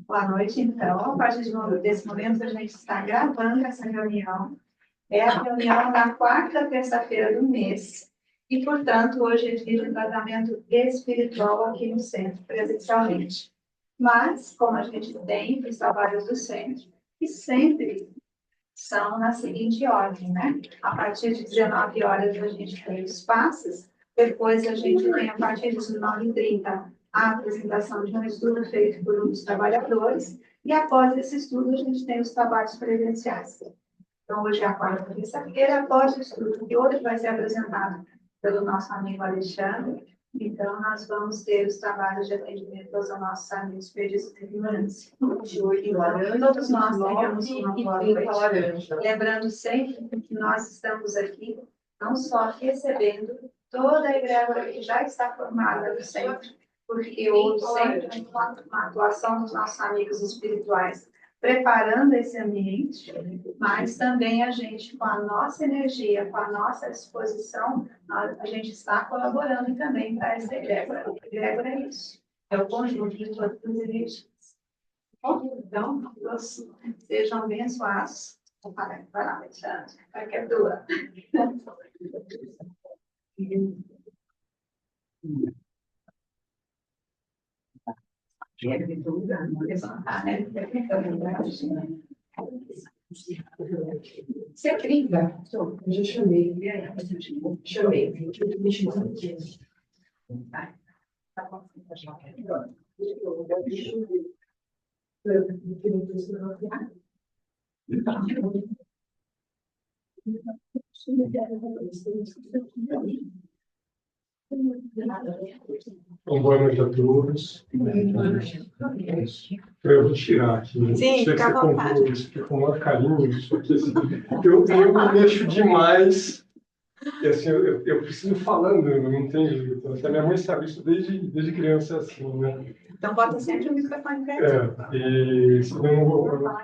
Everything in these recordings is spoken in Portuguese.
Boa noite, então. A partir desse momento, a gente está gravando essa reunião. É a reunião da quarta terça-feira do mês. E, portanto, hoje é dia de tratamento espiritual aqui no centro, presencialmente. Mas, como a gente tem os trabalhos do centro, que sempre são na seguinte ordem, né? A partir de 19 horas a gente tem os passos, depois a gente tem, a partir de 19h30, a apresentação de um estudo feito por um dos trabalhadores, e após esse estudo a gente tem os trabalhos presenciais. Então, hoje é a quarta terça-feira, após o estudo, que hoje vai ser apresentado pelo nosso amigo Alexandre. Então, nós vamos ter os trabalhos de atendimento aos nossos amigos perdidos de ignorância. Todos nós tenhamos uma boa noite. Lembrando sempre que nós estamos aqui não só recebendo toda a egrégora que já está formada no centro, porque houve sempre uma atuação dos nossos amigos espirituais preparando esse ambiente, mas também a gente, com a nossa energia, com a nossa disposição, a gente está colaborando também para essa egrégora. Egrégora é isso, é o conjunto de todas as energias. Então, todos sejam abençoados. Vai lá, Alexandre, vai que é tua. Você é trinta? Eu já chamei. Chamei. Tá bom. Boa noite a todos. Eu vou tirar aqui. Sim, fica à vontade. Isso aqui com o maior carinho. Porque, assim, eu me mexo demais. E assim, eu preciso falando, não tem jeito. Até minha mãe sabe isso desde criança, assim, né? Então, bota sempre o microfone perto. E senão eu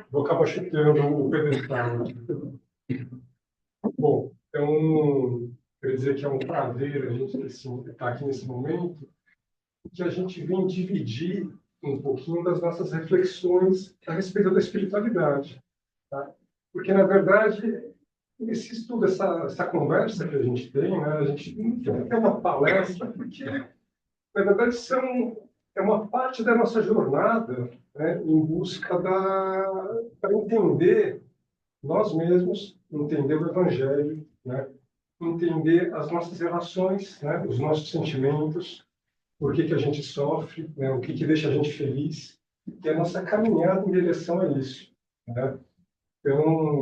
vou acabar chutando o pedestal. Bom, então, quero dizer que é um prazer a gente estar aqui nesse momento, que a gente vem dividir um pouquinho das nossas reflexões a respeito da espiritualidade. Tá? Porque, na verdade, esse estudo, essa conversa que a gente tem, né, a gente não tem até uma palestra, porque, na verdade, é uma parte da nossa jornada, né, em busca para entender nós mesmos, entender o Evangelho, né, entender as nossas relações, né, os nossos sentimentos, por que a gente sofre, né, o que deixa a gente feliz, e a nossa caminhada em direção a isso. Né? Então,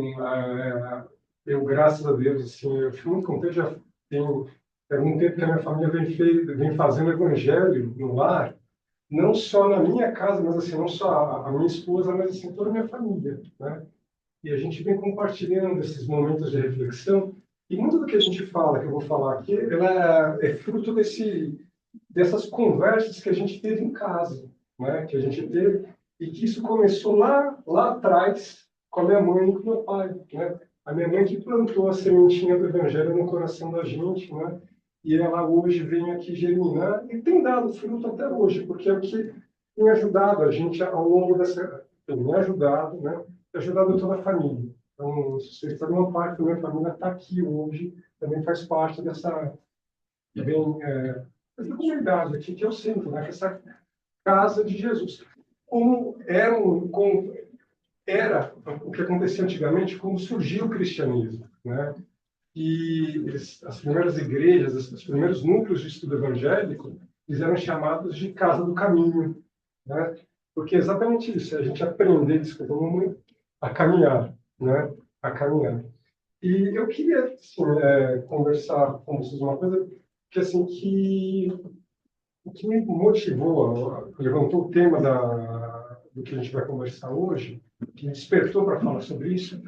eu, graças a Deus, assim, eu fico muito contente, já tem algum tempo que a minha família vem fazendo evangelho no lar, não só na minha casa, mas assim, não só a minha esposa, mas assim, toda a minha família. Né? E a gente vem compartilhando esses momentos de reflexão, e muito do que a gente fala, que eu vou falar aqui, ela é fruto dessas conversas que a gente teve em casa, né? Que a gente teve, e que isso começou lá atrás com a minha mãe e com o meu pai. Né? A minha mãe que plantou a sementinha do Evangelho no coração da gente, né? E ela hoje vem aqui germinar e tem dado fruto até hoje, porque é o que tem ajudado a gente ao longo dessa... Tem me ajudado, né? Tem ajudado toda a família. Então, se for uma parte da minha família está aqui hoje, também faz parte dessa... Vem, essa comunidade aqui que eu sinto, né? Essa casa de Jesus. Como era o que acontecia antigamente, como surgiu o cristianismo, né? E as primeiras igrejas, os primeiros núcleos de estudo evangélico, eles eram chamados de casa do caminho, né? Porque é exatamente isso, é a gente aprender, desculpa, a caminhar, né? A caminhar. E eu queria assim, conversar com vocês uma coisa que assim o que me motivou, levantou o tema do que a gente vai conversar hoje, que me despertou para falar sobre isso,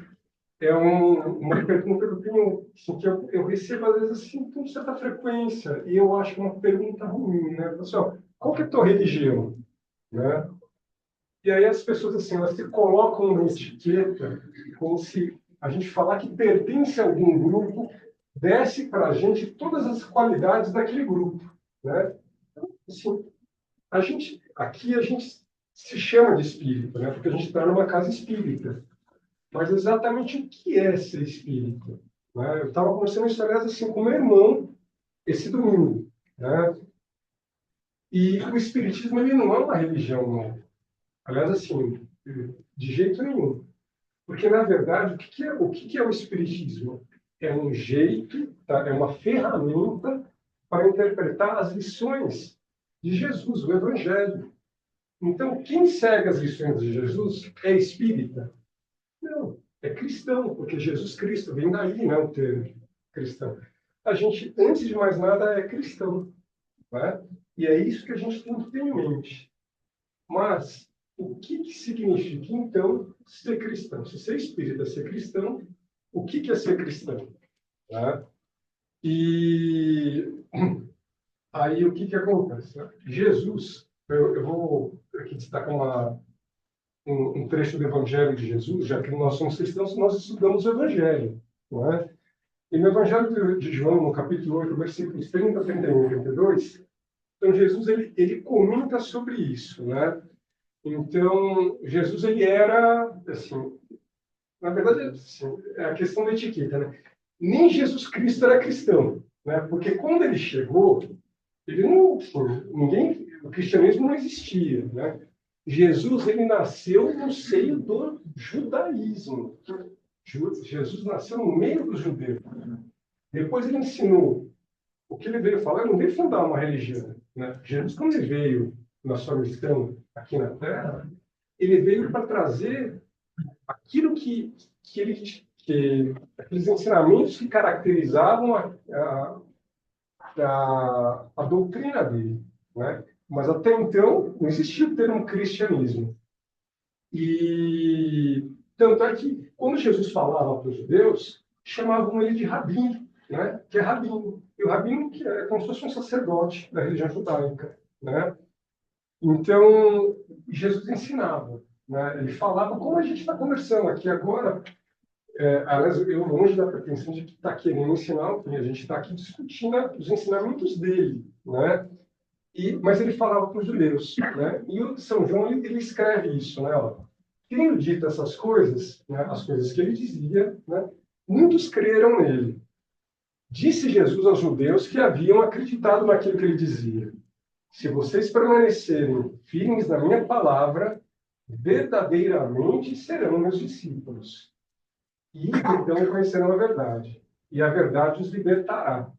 é uma pergunta que eu tenho, assim, que eu recebo às vezes assim, com certa frequência, e eu acho uma pergunta ruim, né? Pessoal, qual que é a tua religião? Né? E aí as pessoas assim, elas se colocam uma etiqueta, como se a gente falar que pertence a algum grupo, desse para a gente todas as qualidades daquele grupo. Né? Assim, aqui a gente se chama de espírita, né? Porque a gente está numa casa espírita. Mas exatamente o que é ser espírita? Né? Eu estava conversando histórias assim com meu irmão esse domingo. Né? E o espiritismo ele não é uma religião, não. Aliás, assim, de jeito nenhum. Porque, na verdade, o que é o espiritismo? É um jeito, tá? É uma ferramenta para interpretar as lições de Jesus, o Evangelho. Então, quem segue as lições de Jesus é espírita? Não, é cristão, porque Jesus Cristo vem daí, né, o termo cristão. A gente, antes de mais nada, é cristão, né? E é isso que a gente tem que ter em mente. Mas o que significa, então, ser cristão? Se ser espírita é ser cristão, o que é ser cristão? Né? E aí o que acontece? Né? Jesus, eu vou aqui destacar um trecho do Evangelho de Jesus, já que nós somos cristãos, nós estudamos o Evangelho. Não é? E no Evangelho de João, no capítulo 8, versículos 30, 31 e 32, então Jesus ele comenta sobre isso. Né? Então, Jesus ele era, assim, na verdade, assim, é a questão da etiqueta, né? Nem Jesus Cristo era cristão, né? Porque quando ele chegou, ele não, assim, ninguém, o cristianismo não existia, né? Jesus ele nasceu no seio do judaísmo. Jesus nasceu no meio dos judeus. Depois ele ensinou o que ele veio falar, ele não veio fundar uma religião, né? Jesus, quando ele veio na sua missão aqui na Terra, ele veio para trazer aquilo aqueles ensinamentos que caracterizavam a doutrina dele, né? Mas até então não existia o termo cristianismo. E tanto é que quando Jesus falava para os judeus, chamavam ele de rabino, né? Que é rabino. E o rabino que é como se fosse um sacerdote da religião judaica, né? Então, Jesus ensinava, né? Ele falava como a gente está conversando aqui agora. Aliás, eu longe da pretensão de que está querendo ensinar, porque a gente está aqui discutindo os ensinamentos dele, né? Mas ele falava para os judeus, né? E o São João ele escreve isso, né? Ó, tendo dito essas coisas, né, as coisas que ele dizia, né, muitos creram nele. Disse Jesus aos judeus que haviam acreditado naquilo que ele dizia. Se vocês permanecerem firmes na minha palavra, verdadeiramente serão meus discípulos. E então conhecerão a verdade. E a verdade os libertará.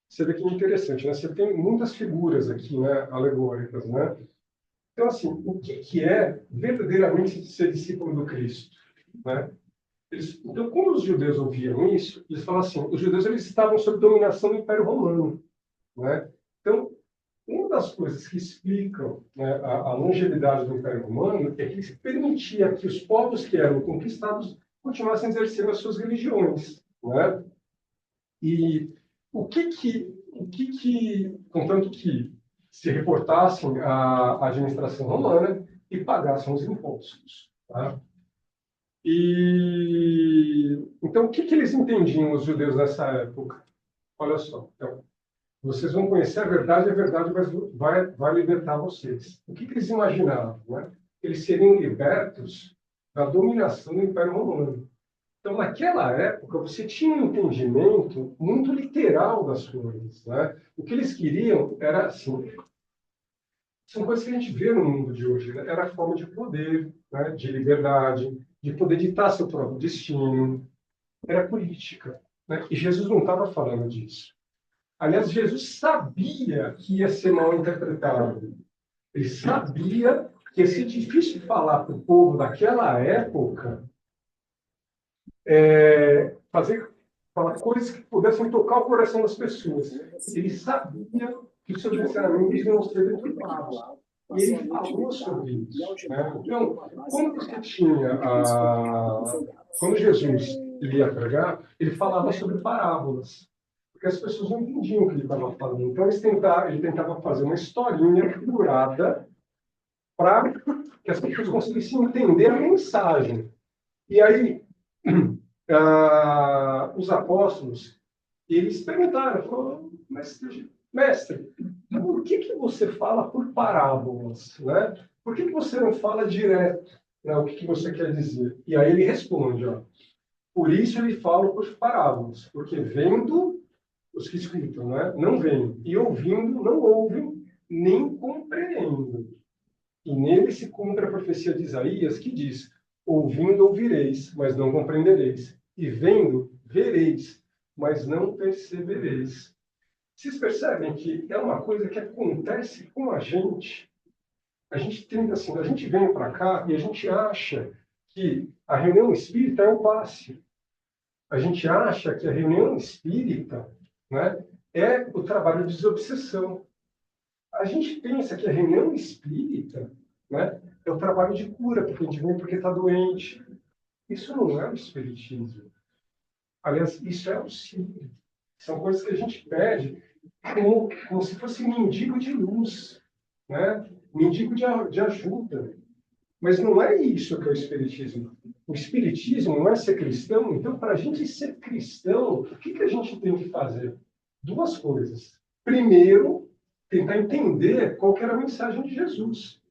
Você vê que é interessante, né? Você tem muitas figuras aqui, né, alegóricas, né? Então, assim, o que é verdadeiramente ser discípulo do Cristo, né? Então, quando os judeus ouviam isso, eles falavam assim, os judeus eles estavam sob dominação do Império Romano, né? Então, uma das coisas que explicam, né, a longevidade do Império Romano é que ele permitia que os povos que eram conquistados continuassem exercendo as suas religiões, né? E contanto que se reportassem à administração romana e pagassem os impostos, tá? E então o que eles entendiam os judeus nessa época? Olha só, então, vocês vão conhecer a verdade vai libertar vocês. O que eles imaginavam, né? Eles seriam libertos da dominação do Império Romano. Então, naquela época, você tinha um entendimento muito literal das coisas, né? O que eles queriam era, assim, são coisas que a gente vê no mundo de hoje, né? Era a forma de poder, né? De liberdade, de poder ditar seu próprio destino. Era política, né? E Jesus não estava falando disso. Aliás, Jesus sabia que ia ser mal interpretado. Ele sabia que ia ser difícil falar para o povo daquela época falar coisas que pudessem tocar o coração das pessoas. Ele sabia que os seus ensinamentos iam ser deturpados. E ele falou sobre isso, né? Então, quando Jesus ia pregar, ele falava sobre parábolas, porque as pessoas não entendiam o que ele estava falando. Então, ele tentava fazer uma historinha figurada para que as pessoas conseguissem entender a mensagem. E aí, os apóstolos, eles perguntaram, falaram, mas mestre, por que você fala por parábolas, né? Por que você não fala direto, né, o que você quer dizer? E aí ele responde, ó, por isso ele fala por parábolas, porque vendo os que escutam, né, não veem, e ouvindo não ouvem, nem compreendem. E nele se cumpre a profecia de Isaías, que diz, ouvindo ouvireis, mas não compreendereis, e vendo vereis, mas não percebereis. Vocês percebem que é uma coisa que acontece com a gente? A gente tem assim, a gente vem para cá e a gente acha que a reunião espírita é um passe. A gente acha que a reunião espírita, né, é o trabalho de desobsessão. A gente pensa que a reunião espírita, né, é o trabalho de cura, porque a gente vem porque está doente. Isso não é o espiritismo. Aliás, isso é auxílio. São coisas que a gente pede como se fosse mendigo de luz, né? Mendigo de ajuda. Mas não é isso que é o Espiritismo. O Espiritismo não é ser cristão. Então, para a gente ser cristão, o que a gente tem que fazer? Duas coisas. Primeiro, tentar entender qual que era a mensagem de Jesus.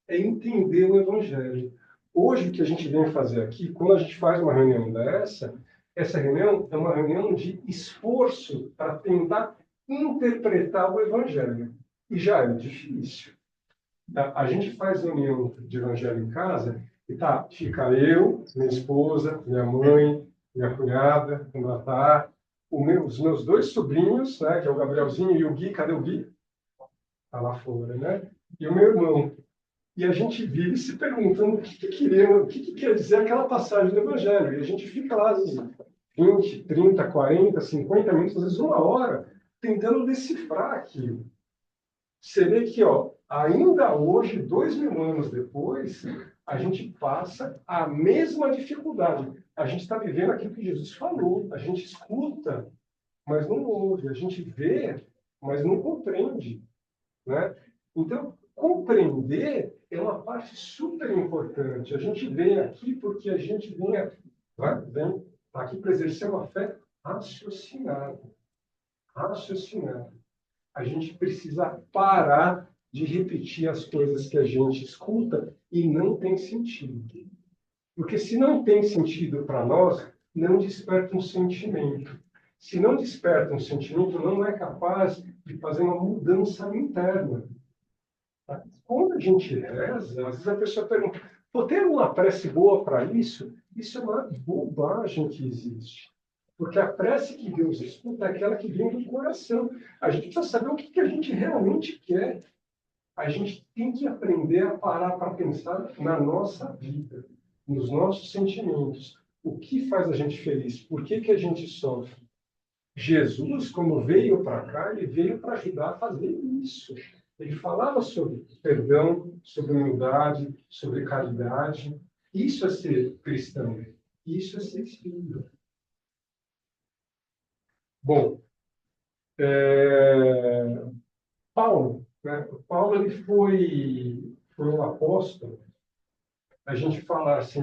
É entender o Evangelho. Hoje, o que a gente vem fazer aqui, quando a gente faz uma reunião dessa, essa reunião é uma reunião de esforço para tentar interpretar o Evangelho. E já é difícil. A gente faz reunião de evangelho em casa e tá, fica eu, minha esposa, minha mãe, minha cunhada, o Natar, os meus dois sobrinhos, né, que é o Gabrielzinho e o Gui, cadê o Gui? Tá lá fora, né? E o meu irmão. E a gente vive se perguntando o que quer dizer aquela passagem do Evangelho. E a gente fica lá, às vezes, 20, 30, 40, 50 minutos, às vezes uma hora, tentando decifrar aquilo. Você vê que, ó, ainda hoje, 2000 anos depois, a gente passa a mesma dificuldade. A gente está vivendo aquilo que Jesus falou. A gente escuta, mas não ouve. A gente vê, mas não compreende, né? Então, compreender é uma parte super importante. A gente vem aqui porque a gente vem aqui para exercer uma fé raciocinada. Raciocinada. A gente precisa parar de repetir as coisas que a gente escuta e não tem sentido. Porque se não tem sentido para nós, não desperta um sentimento. Se não desperta um sentimento, não é capaz de fazer uma mudança interna. Tá? Quando a gente reza, às vezes a pessoa pergunta, pô, tem uma prece boa para isso? Isso é uma bobagem que existe. Porque a prece que Deus escuta é aquela que vem do coração. A gente precisa saber o que a gente realmente quer. A gente tem que aprender a parar para pensar na nossa vida, nos nossos sentimentos. O que faz a gente feliz? Por que a gente sofre? Jesus, quando veio para cá, ele veio para ajudar a fazer isso. Ele falava sobre perdão, sobre humildade, sobre caridade. Isso é ser cristão. Isso é ser espírita. Bom, Paulo, né? Paulo ele foi um apóstolo. A gente fala assim,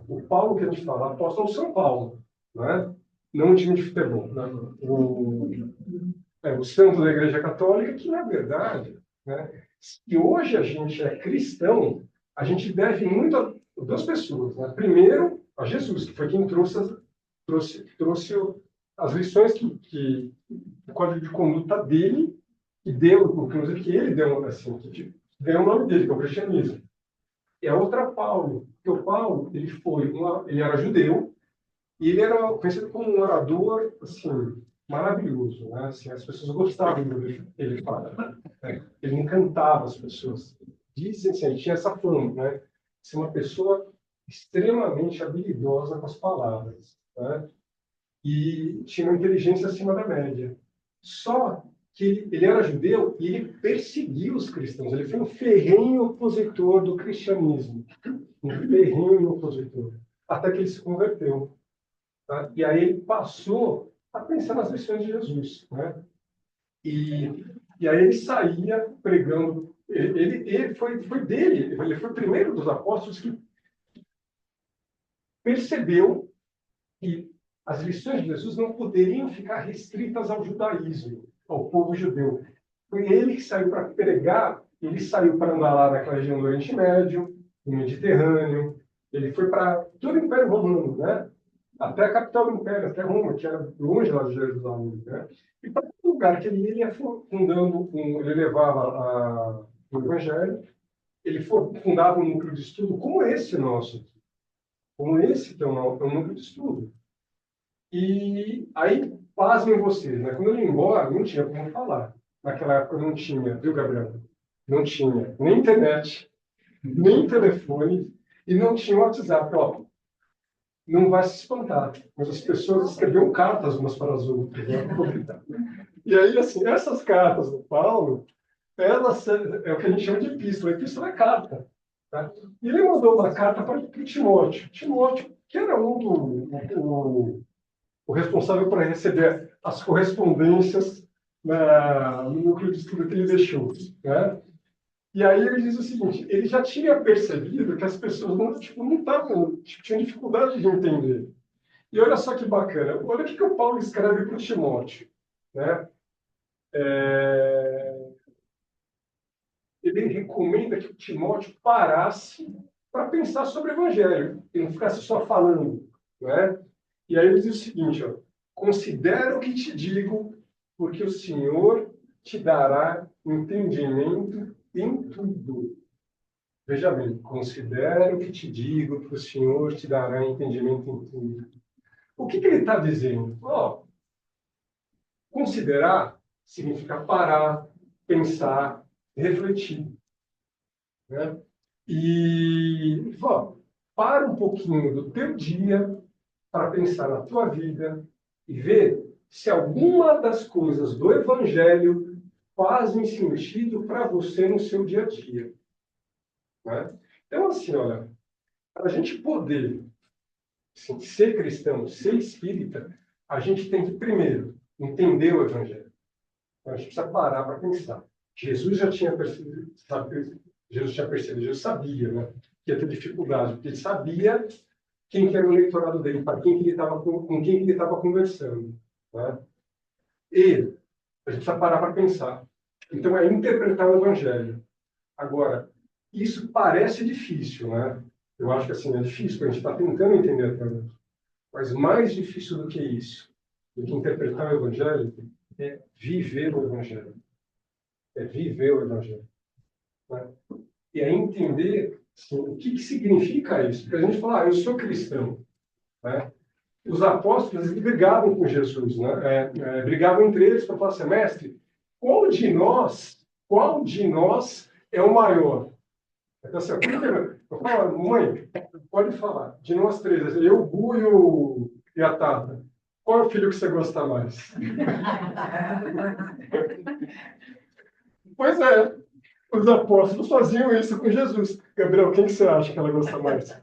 o Paulo que a gente fala, apóstolo São Paulo, né? Não um time de futebol, né? O santo da Igreja Católica, que na verdade, né? Se hoje a gente é cristão, a gente deve muito a duas pessoas, né? Primeiro, a Jesus, que foi quem trouxe as lições que o código de conduta dele, que deu, inclusive que ele deu, assim, que deu o nome dele, que é o cristianismo. E a outra Paulo, porque o Paulo, ele era judeu, e ele era conhecido como um orador, assim, maravilhoso, né? Assim, as pessoas gostavam do que ele falava, né? Ele encantava as pessoas. Dizem assim, ele tinha essa fama, né? Ser uma pessoa extremamente habilidosa com as palavras, né? E tinha uma inteligência acima da média. Só que ele era judeu e ele perseguiu os cristãos. Ele foi um ferrenho opositor do cristianismo. Um ferrenho opositor. Até que ele se converteu. Tá? E aí ele passou a pensar nas lições de Jesus. Né? E aí ele saía pregando. Ele foi dele, ele foi o primeiro dos apóstolos que percebeu que as lições de Jesus não poderiam ficar restritas ao judaísmo. ao povo judeu. Foi ele que saiu para pregar, ele saiu para andar lá naquela região do Oriente Médio, no Mediterrâneo, ele foi para todo o Império Romano, né? Até a capital do Império, até Roma, que era longe lá de Jerusalém, né? E para todo lugar que ele ia fundando, ele levava o Evangelho, ele fundava um núcleo de estudo como esse nosso, como esse que é um núcleo de estudo. E aí, pasmem vocês, né? Quando ele ia embora, não tinha como falar. Naquela época não tinha, viu, Gabriel? Não tinha nem internet, nem telefone e não tinha WhatsApp. Ó, não vai se espantar, mas as pessoas escreviam cartas umas para as outras. Né? E aí, assim, essas cartas do Paulo, elas é o que a gente chama de epístola. Epístola é carta. Tá? E ele mandou uma carta para o Timóteo. Timóteo, que era o responsável por receber as correspondências no núcleo de estudo que ele deixou. Né? E aí ele diz o seguinte, ele já tinha percebido que as pessoas não estavam, tinham dificuldade de entender. E olha só que bacana, olha o que o Paulo escreve para o Timóteo. Né? Ele recomenda que o Timóteo parasse para pensar sobre o Evangelho, e não ficasse só falando. Né? E aí ele diz o seguinte, ó, considera o que te digo, porque o Senhor te dará entendimento em tudo. Veja bem, considera o que te digo, porque o Senhor te dará entendimento em tudo. O que ele está dizendo? Oh, considerar significa parar, pensar, refletir. Né? E ó, para um pouquinho do teu dia para pensar na tua vida e ver se alguma das coisas do Evangelho fazem sentido para você no seu dia a dia. Né? Então, assim, olha, para a gente poder assim, ser cristão, ser espírita, a gente tem que, primeiro, entender o Evangelho. Então, a gente precisa parar para pensar. Jesus já tinha percebido, Jesus sabia, né, que ia ter dificuldade, porque ele sabia quem que era o eleitorado dele, para quem que ele estava com quem que ele estava conversando. Né? E a gente precisa parar para pensar. Então, é interpretar o Evangelho. Agora, isso parece difícil, né? Eu acho que assim, é difícil, porque a gente está tentando entender até hoje. Mas mais difícil do que isso, do que interpretar o Evangelho, é viver o Evangelho. É viver o Evangelho. Né? E é entender assim, o que significa isso. Porque a gente fala, eu sou cristão. Né? Os apóstolos brigavam com Jesus, né? Brigavam entre eles para falar assim, mestre, qual de nós é o maior? Então, assim, eu falo, mãe, pode falar, de nós três, eu, o Bu e a Tata, qual é o filho que você gosta mais? Pois é, os apóstolos faziam isso com Jesus. Gabriel, quem que você acha que ela gosta mais?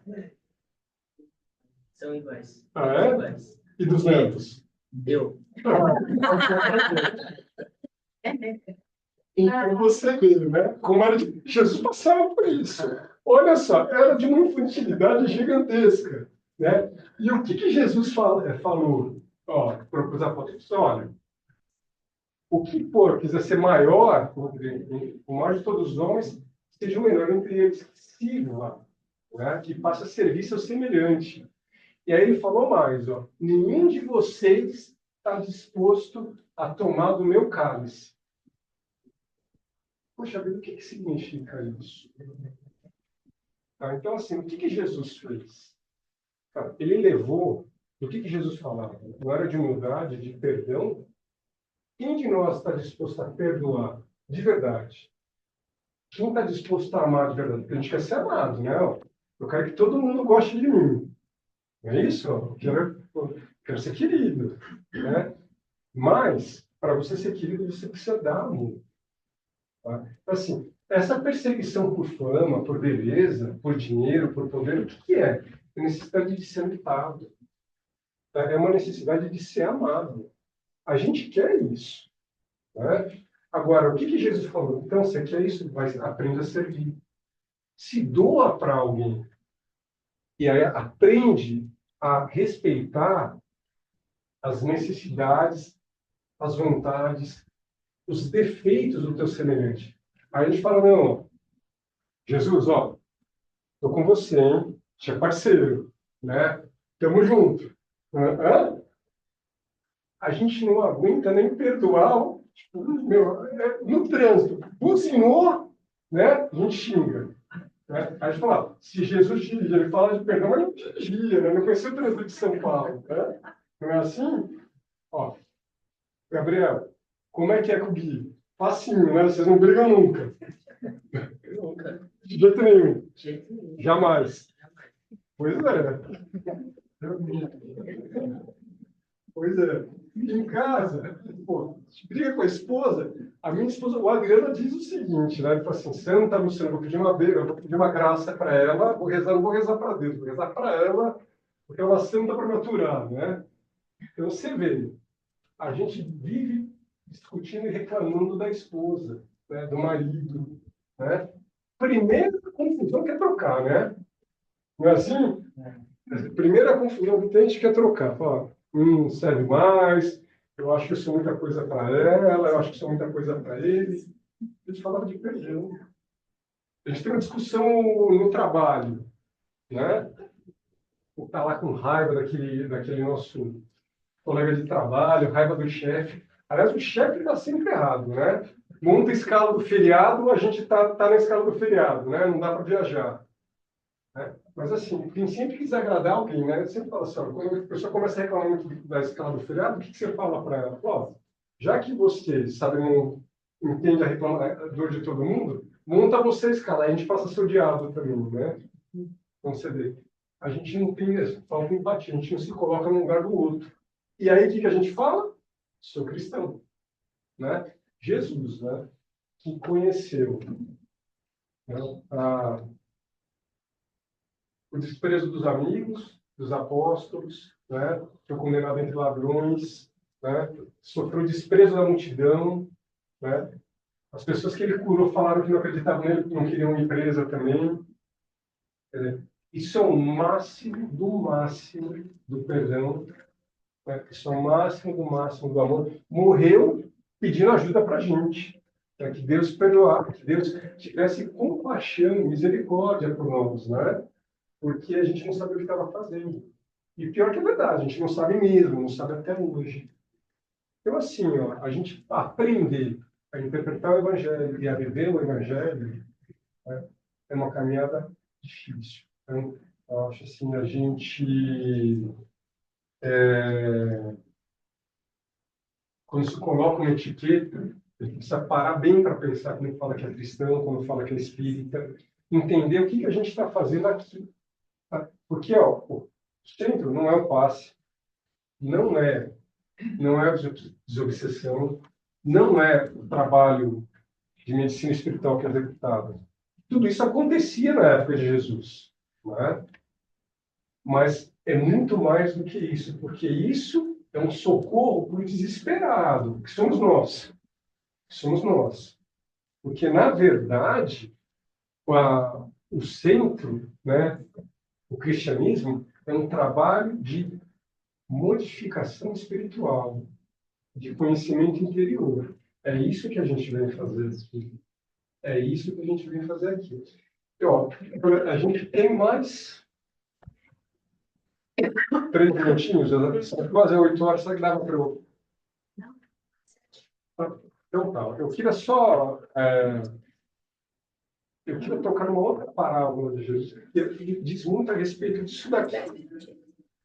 São iguais. Ah, é? Iguais. E dos netos? Eu. Então você vê, né? Como era de... Jesus passava por isso. Olha só, era de uma infantilidade gigantesca. Né? E o que Jesus falou para os apóstolos? Olha, o que for quiser ser maior, o maior de todos os homens, seja o menor entre eles, que sirva, né? Que passe a servir seu semelhante. E aí ele falou mais, ó, nenhum de vocês está disposto a tomar do meu cálice. Poxa vida, o que significa isso? Tá, então, assim, o que Jesus fez? Cara, ele levou, o que Jesus falava? Não era de humildade, de perdão? Quem de nós está disposto a perdoar de verdade? Quem está disposto a amar de verdade? Porque a gente quer ser amado, né? Eu quero que todo mundo goste de mim. Não é isso? Eu quero ser querido. Né? Mas, para você ser querido, você precisa dar amor. Tá? Então, assim, essa perseguição por fama, por beleza, por dinheiro, por poder, o que é? É necessidade de ser notado. Tá? É uma necessidade de ser amado. A gente quer isso. Né? Agora, o que Jesus falou? Então, você quer isso? Aprende a servir. Se doa para alguém. E aí aprende a respeitar as necessidades, as vontades os defeitos do teu semelhante. Aí a gente fala, não, Jesus, ó, tô com você, hein? Você é parceiro, né? Tamo junto. Hã? A gente não aguenta nem perdoar, tipo, meu, no trânsito, buzinou, né? A gente xinga. Né? Aí a gente fala, se Jesus dirigia, ele fala de perdão, mas não dirigia, né? Não conhecia o trânsito de São Paulo. Né? Não é assim? Ó, Gabriel, como é que é com o Gui? Facinho, né? Vocês não brigam nunca. Nunca. De jeito nenhum. De jeito nenhum. Jamais. Pois é. Pois é. Em casa, pô, briga com a esposa. A minha esposa, o Adriana, diz o seguinte, né? Ele fala assim, você não está no céu, eu vou pedir uma beira, eu vou pedir uma graça para ela, vou rezar, não vou rezar para Deus, vou rezar para ela, porque é uma santa para me aturar, né? Então você vê, a gente vive discutindo e reclamando da esposa, né? Do marido, né? Primeira confusão que é trocar, né? Não é assim? Primeira confusão que tem, a gente quer trocar. Fala, não serve mais, eu acho que eu sou muita coisa para ela, eu acho que sou muita coisa para ele. A gente falava de perdão. A gente tem uma discussão no trabalho, né? O tá lá com raiva daquele nosso colega de trabalho, raiva do chefe. Aliás, o chefe está sempre errado, né? Monta a escala do feriado, a gente tá na escala do feriado, né? Não dá para viajar. Né? Mas assim, quem sempre quis agradar alguém, né? Eu sempre falo assim, ó, quando a pessoa começa a reclamar muito da escala do feriado, o que você fala para ela? Ó, já que você, sabe, não entende a dor de todo mundo, monta você a escala, aí a gente passa a ser odiado também, né? Então você vê, a gente não tem falta de empatia, a gente não se coloca no lugar do outro. E aí o que a gente fala? Sou cristão, né? Jesus, né? Que conheceu, né? a o desprezo dos amigos, dos apóstolos, né? Foi condenado entre ladrões, né? Sofreu o desprezo da multidão, né? As pessoas que ele curou falaram que não acreditavam nele, que não queriam ir presa também. Isso é o máximo do perdão, né? Isso é o máximo do amor. Morreu pedindo ajuda para a gente, para que Deus perdoasse, que Deus tivesse compaixão e misericórdia por nós, né? Porque a gente não sabia o que estava fazendo. E pior que é verdade, a gente não sabe mesmo, não sabe até hoje. Então, assim, ó, a gente aprender a interpretar o Evangelho e a viver o Evangelho, né, é uma caminhada difícil. Então, eu acho assim, a gente, quando se coloca uma etiqueta, a gente precisa parar bem para pensar quando fala que é cristão, quando fala que é espírita, entender o que a gente está fazendo aqui. Tá? Porque ó, o centro não é o passe, não é desobsessão, não é o trabalho de medicina espiritual que é executado. Tudo isso acontecia na época de Jesus, não é? Mas é muito mais do que isso, porque isso é um socorro para o desesperado, que somos nós. Somos nós. Porque, na verdade, o centro, né, o cristianismo, é um trabalho de modificação espiritual, de conhecimento interior. É isso que a gente vem fazer aqui. É isso que a gente vem fazer aqui. E, ó, a gente tem mais 3 minutinhos, quase 8 horas, será que dava para eu... Então tá, eu queria só... eu queria tocar numa outra parábola de Jesus, que diz muito a respeito disso daqui.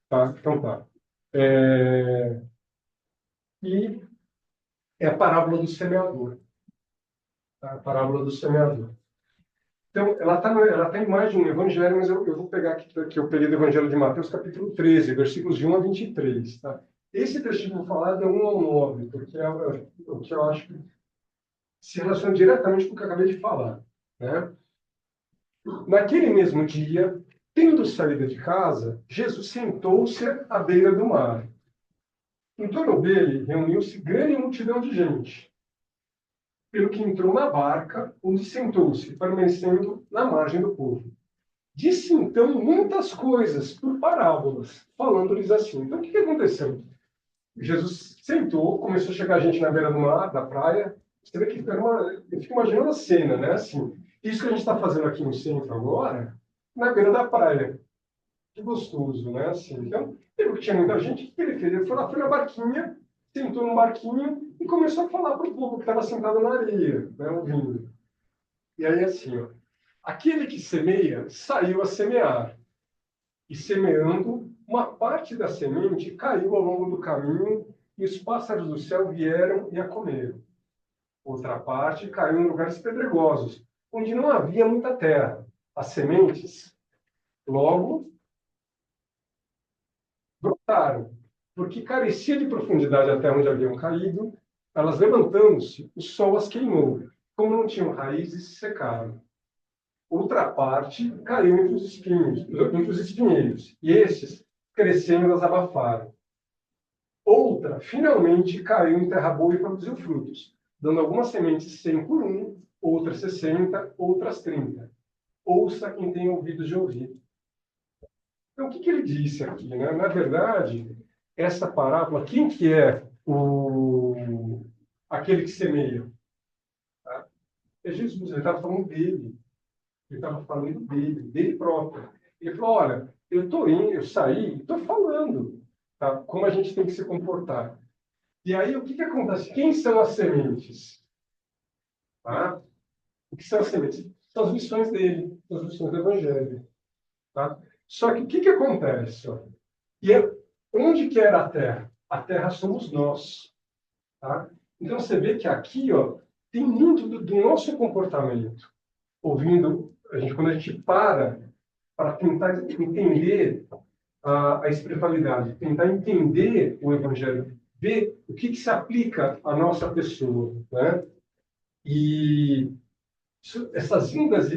Tá? Então tá. E é a parábola do semeador. Tá? A parábola do semeador. Então, ela tá em mais de um evangelho, mas eu vou pegar aqui, que eu peguei do Evangelho de Mateus, capítulo 13, versículos de 1 a 23. Tá? Esse texto que eu vou falar é 1 ao 9, porque é o que eu acho que se relaciona diretamente com o que eu acabei de falar. Né? Naquele mesmo dia, tendo saído de casa, Jesus sentou-se à beira do mar. Em torno dele reuniu-se grande multidão de gente, pelo que entrou na barca, onde sentou-se, permanecendo na margem do povo. Disse então muitas coisas por parábolas, falando-lhes assim. Então o que aconteceu? Jesus sentou, começou a chegar gente na beira do mar, da praia, Você vê que eu fico imaginando a cena, né? Assim, isso que a gente está fazendo aqui no centro agora, na beira da praia. Que gostoso, né? Assim, então, ele que tinha muita gente, o que ele fez? Ele foi lá, foi na barquinha, sentou no barquinho e começou a falar para o povo que estava sentado na areia, né, ouvindo. E aí, assim, ó, aquele que semeia saiu a semear. E semeando, uma parte da semente caiu ao longo do caminho e os pássaros do céu vieram e a comeram. Outra parte caiu em lugares pedregosos, onde não havia muita terra. As sementes, logo, brotaram, porque carecia de profundidade até onde haviam caído. Elas levantando-se, o sol as queimou. Como não tinham raízes, se secaram. Outra parte caiu entre os espinhos, entre os espinheiros, e estes, crescendo, as abafaram. Outra, finalmente, caiu em terra boa e produziu frutos, dando algumas sementes 100 por um, outras 60, outras 30. Ouça quem tem ouvidos de ouvir. Então, o que ele disse aqui, né? Na verdade, essa parábola, quem que é aquele que semeia? Tá? É Jesus, ele estava falando dele. Ele estava falando dele próprio. Ele falou, olha, eu estou indo, eu saí, estou falando, tá? Como a gente tem que se comportar. E aí, o que acontece? Quem são as sementes? Tá? O que são as sementes? São as missões dele, são as missões do Evangelho. Tá? Só que o que acontece? Ó? E onde que era a Terra? A Terra somos nós. Tá? Então, você vê que aqui ó, tem muito do nosso comportamento. Ouvindo, quando a gente para tentar entender a espiritualidade, tentar entender o Evangelho, ver o que se aplica à nossa pessoa, né? E essas vindas,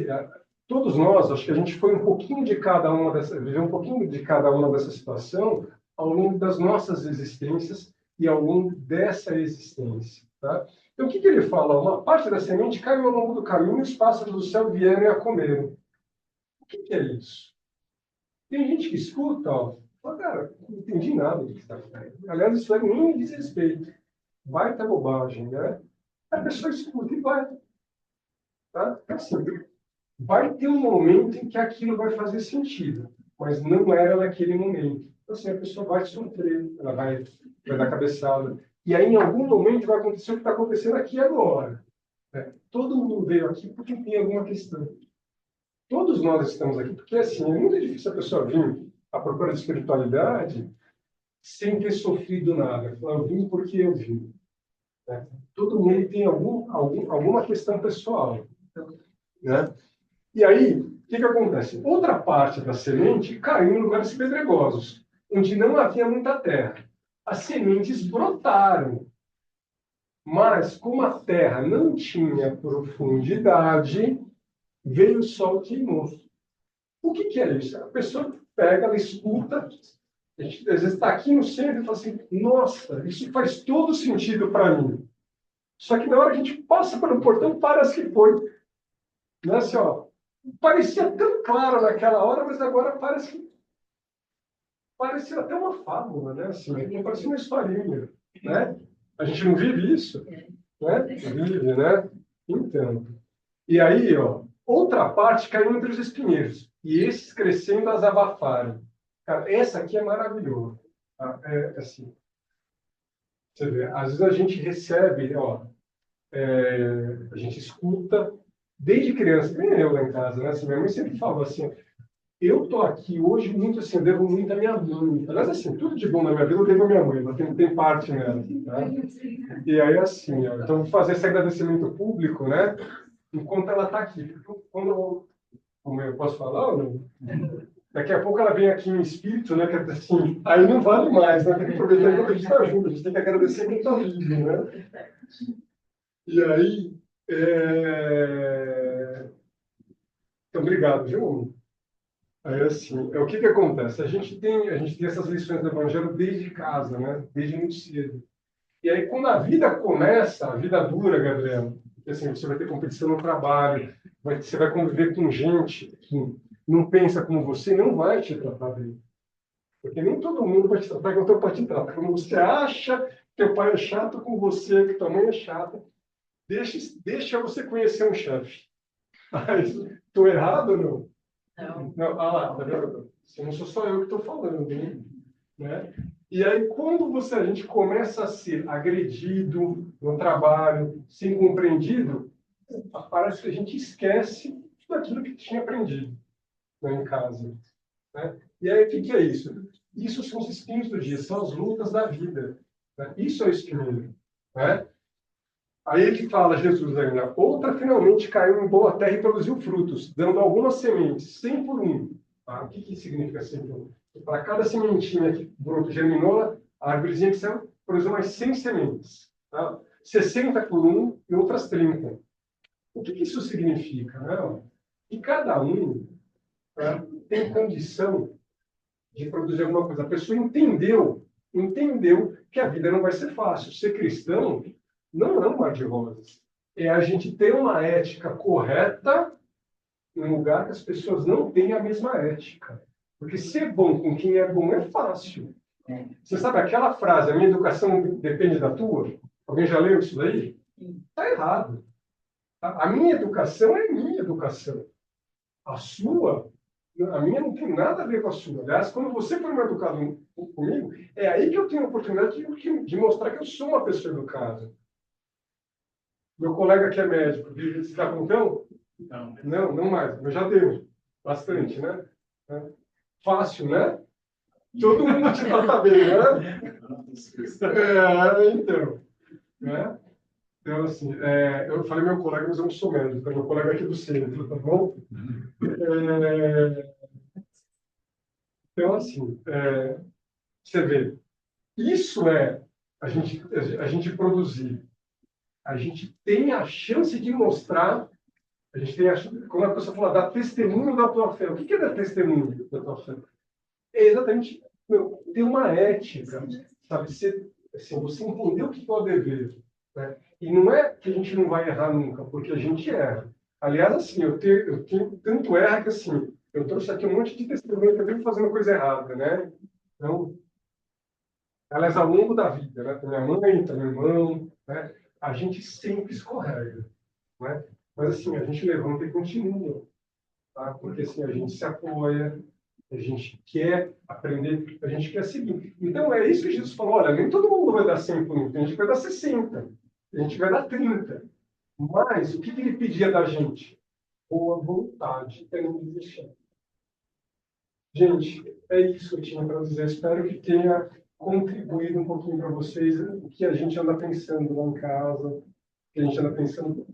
todos nós, acho que a gente foi um pouquinho de cada uma dessas, viveu um pouquinho de cada uma dessa situação ao longo das nossas existências e ao longo dessa existência, tá? Então, o que ele fala? Uma parte da semente caiu ao longo do caminho e os pássaros do céu vieram e a comeram. O que é isso? Tem gente que escuta, ó, fala, cara, não entendi nada do que está falando. Aliás, isso aí nem diz respeito. Vai ter bobagem, né? A pessoa escuta e vai. Tá? Assim, vai ter um momento em que aquilo vai fazer sentido, mas não era naquele momento. Então, assim, a pessoa vai sofrer, ela vai dar cabeçada. E aí, em algum momento, vai acontecer o que está acontecendo aqui agora. Né? Todo mundo veio aqui porque tem alguma questão. Todos nós estamos aqui porque, assim, é muito difícil a pessoa vir à procura de espiritualidade sem ter sofrido nada. Eu vim porque eu vim. Né? Todo mundo tem alguma questão pessoal. Né? E aí, o que acontece? Outra parte da semente caiu em lugares pedregosos, onde não havia muita terra. As sementes brotaram, mas como a terra não tinha profundidade, veio o sol e queimou. O que é isso? A pessoa pega, ela escuta, a gente às vezes está aqui no centro e fala assim, nossa, isso faz todo sentido para mim. Só que na hora que a gente passa pelo portão, parece que foi. Né? Assim, ó, parecia tão claro naquela hora, mas agora parecia até uma fábula, né? Assim, parecia uma historinha, né? A gente não vive isso, né? Vive, né? Então, e aí, ó, outra parte caiu entre os espinheiros, e esses crescendo as abafaram. Cara, essa aqui é maravilhosa. Tá? Assim, você vê, às vezes a gente recebe, ó, a gente escuta desde criança, nem eu lá em casa, né? Assim, minha mãe sempre falava assim, eu tô aqui hoje muito assim, eu devo muito à minha mãe. Aliás, assim, tudo de bom na minha vida eu devo à minha mãe, ela tem parte nela. Tá? E aí, assim, ó, então vou fazer esse agradecimento público, né? Enquanto ela está aqui. Como eu posso falar, ou não? Daqui a pouco ela vem aqui em espírito, né? Que assim, aí não vale mais, né? Tem que aproveitar enquanto a gente está junto, a gente tem que agradecer quem está vivo, né? E aí, então, obrigado, viu? Aí, assim, o que acontece? A gente tem essas lições do Evangelho desde casa, né? Desde muito cedo. E aí, quando a vida começa, a vida dura, Gabriel, porque assim, você vai ter competição no trabalho, você vai conviver com gente que não pensa como você, não vai te tratar bem. Porque nem todo mundo vai te tratar como te trata. Como você acha que teu pai é chato com você, que tua mãe é chata. deixa você conhecer um chefe. Mas estou errado ou não? Não. Não, ah lá, tá vendo? Não sou só eu que estou falando, hein? Né? E aí, quando a gente começa a ser agredido no trabalho, sem compreendido, parece que a gente esquece daquilo que tinha aprendido, né, em casa. Né? E aí, o que é isso? Isso são os espinhos do dia, são as lutas da vida. Né? Isso é o espinho. Né? Aí ele fala, Jesus ainda, outra finalmente caiu em boa terra e produziu frutos, dando algumas sementes, 100 por um. Tá? O que significa 100 por um? Para cada sementinha que brotou, germinou, a árvorezinha que saiu, produziu mais 100 sementes. Tá? 60 por um e outras 30. O que isso significa? Né? Que cada um, tá, tem condição de produzir alguma coisa. A pessoa entendeu que a vida não vai ser fácil. Ser cristão não é um mar de rosas. É a gente ter uma ética correta em um lugar que as pessoas não têm a mesma ética. Porque ser bom com quem é bom é fácil. Você sabe aquela frase, a minha educação depende da tua? Alguém já leu isso daí? Está errado. A minha educação é minha educação. A sua, a minha não tem nada a ver com a sua. Aliás, quando você for mal educado comigo, é aí que eu tenho a oportunidade de mostrar que eu sou uma pessoa educada. Meu colega que é médico, você está com cão? Não, não mais. Eu já deu. Bastante, né? Fácil, né? Todo mundo te trata bem, né? Então. Né? Então, assim, eu falei meu colega, mas eu não sou médico, tá? Meu colega aqui do centro, tá bom? Então, assim, você vê, isso é a gente produzir. A gente tem a chance de mostrar, a gente tem a chance, como a pessoa fala, dar testemunho da tua fé. O que é dar testemunho da tua fé? É exatamente ter uma ética, sabe? Assim, você entender o que é o dever. Né? E não é que a gente não vai errar nunca, porque a gente erra. Aliás, assim, eu tenho tanto erro que, assim, eu trouxe aqui um monte de testemunho que eu venho fazendo coisa errada, né? Então, aliás, ao longo da vida, né? Tem minha mãe, tem meu irmão, né? A gente sempre escorrega, né? Mas, assim, a gente levanta e continua, tá? Porque, assim, a gente se apoia, a gente quer aprender, a gente quer seguir. Então, é isso que Jesus falou, olha, nem todo mundo vai dar 100 por um, a gente vai dar 60, a gente vai dar 30. Mas, o que ele pedia da gente? Boa vontade, e não desistir. Gente, é isso que eu tinha para dizer. Espero que tenha contribuído um pouquinho para vocês o que a gente anda pensando lá em casa, o que a gente anda pensando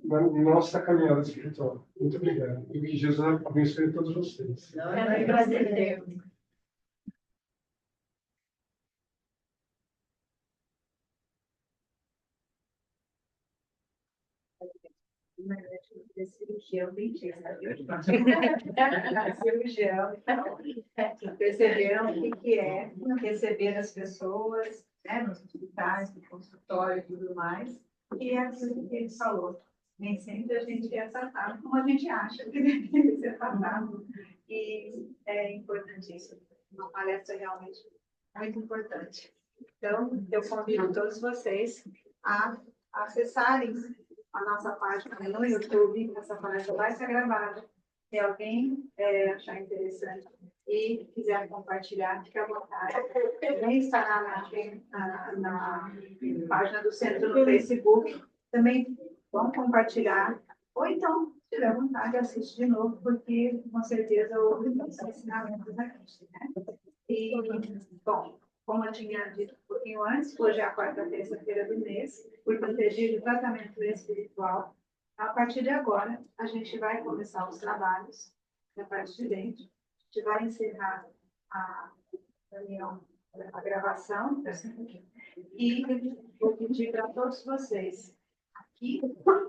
na nossa caminhada espiritual. Muito obrigado. E que Jesus abençoe todos vocês. É um prazer. Cirurgião, dentista, viu? Cirurgião, então, perceberam o que é receber as pessoas, né, nos hospitais, no consultório e tudo mais, e é aquilo que ele falou. Nem sempre a gente é tratado como a gente acha que deve ser tratado. E é importantíssimo. Uma palestra realmente muito importante. Então, eu convido todos vocês a acessarem a nossa página no YouTube. Essa palestra vai ser gravada. Se alguém achar interessante e quiser compartilhar, fique à vontade. Também estará na página do centro no Facebook. Também vão compartilhar. Ou então, se tiver vontade, assiste de novo, porque com certeza houve muitos ensinamentos aqui. Né? E, bom, como eu tinha dito um pouquinho antes, hoje é a quarta terça-feira do mês, por proteger o tratamento espiritual. A partir de agora, a gente vai começar os trabalhos na parte de dentro. A gente vai encerrar a reunião, a gravação, e vou pedir para todos vocês aqui,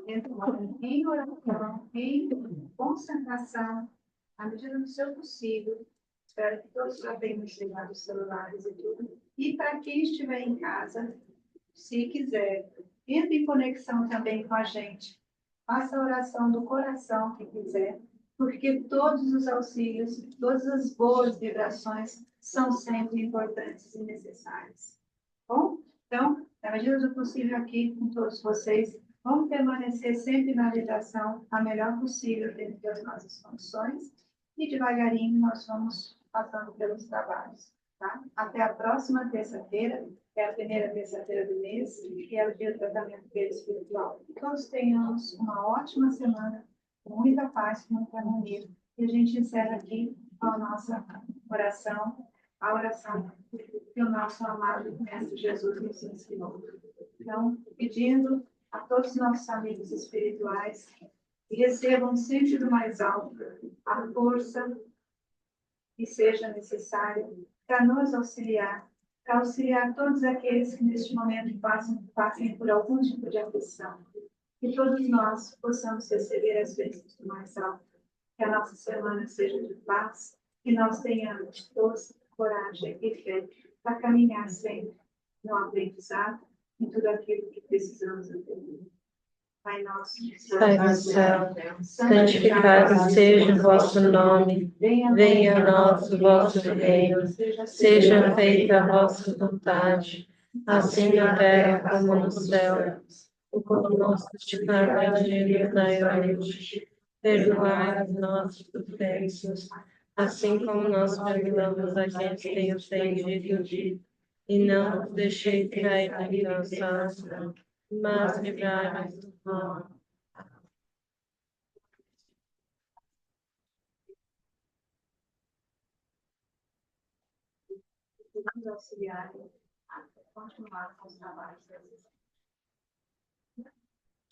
entram em oração, em concentração, à medida do seu possível. Espero que todos já tenham desligado os celulares e tudo. E para quem estiver em casa, se quiser, entre em conexão também com a gente. Faça a oração do coração que quiser, porque todos os auxílios, todas as boas vibrações são sempre importantes e necessárias. Bom, então, na medida do possível aqui com todos vocês, Vamos permanecer sempre na meditação a melhor possível dentro das nossas condições e devagarinho nós vamos passando pelos trabalhos. Tá? Até a próxima terça-feira, que é a primeira terça-feira do mês, que é o dia do tratamento espiritual. Que todos tenhamos uma ótima semana, com muita paz, com muita harmonia. E a gente encerra aqui com a nossa oração, a oração que o nosso amado Mestre Jesus nos ensinou. Então, pedindo a todos os nossos amigos espirituais que recebam sempre do mais alto a força que seja necessária para nos auxiliar, para auxiliar todos aqueles que neste momento passem por algum tipo de aflição. Que todos nós possamos receber as bênçãos do mais alto. Que a nossa semana seja de paz, que nós tenhamos força, coragem e fé para caminhar sempre no aprendizado, em tudo aquilo que precisamos aprender. Pai nosso, que Pai do céu, santificado seja o vosso nome, venha a nós o vosso reino, seja feita a vossa vontade, assim na terra como no céu. O pão nosso de cada dia dai hoje, perdoai os nossos ofensas, assim como nós perdoamos a quem tem ofendido, e não nos deixeis cair na tentação, mas livrai-nos do mal. nos auxiliar a continuar com os trabalhos.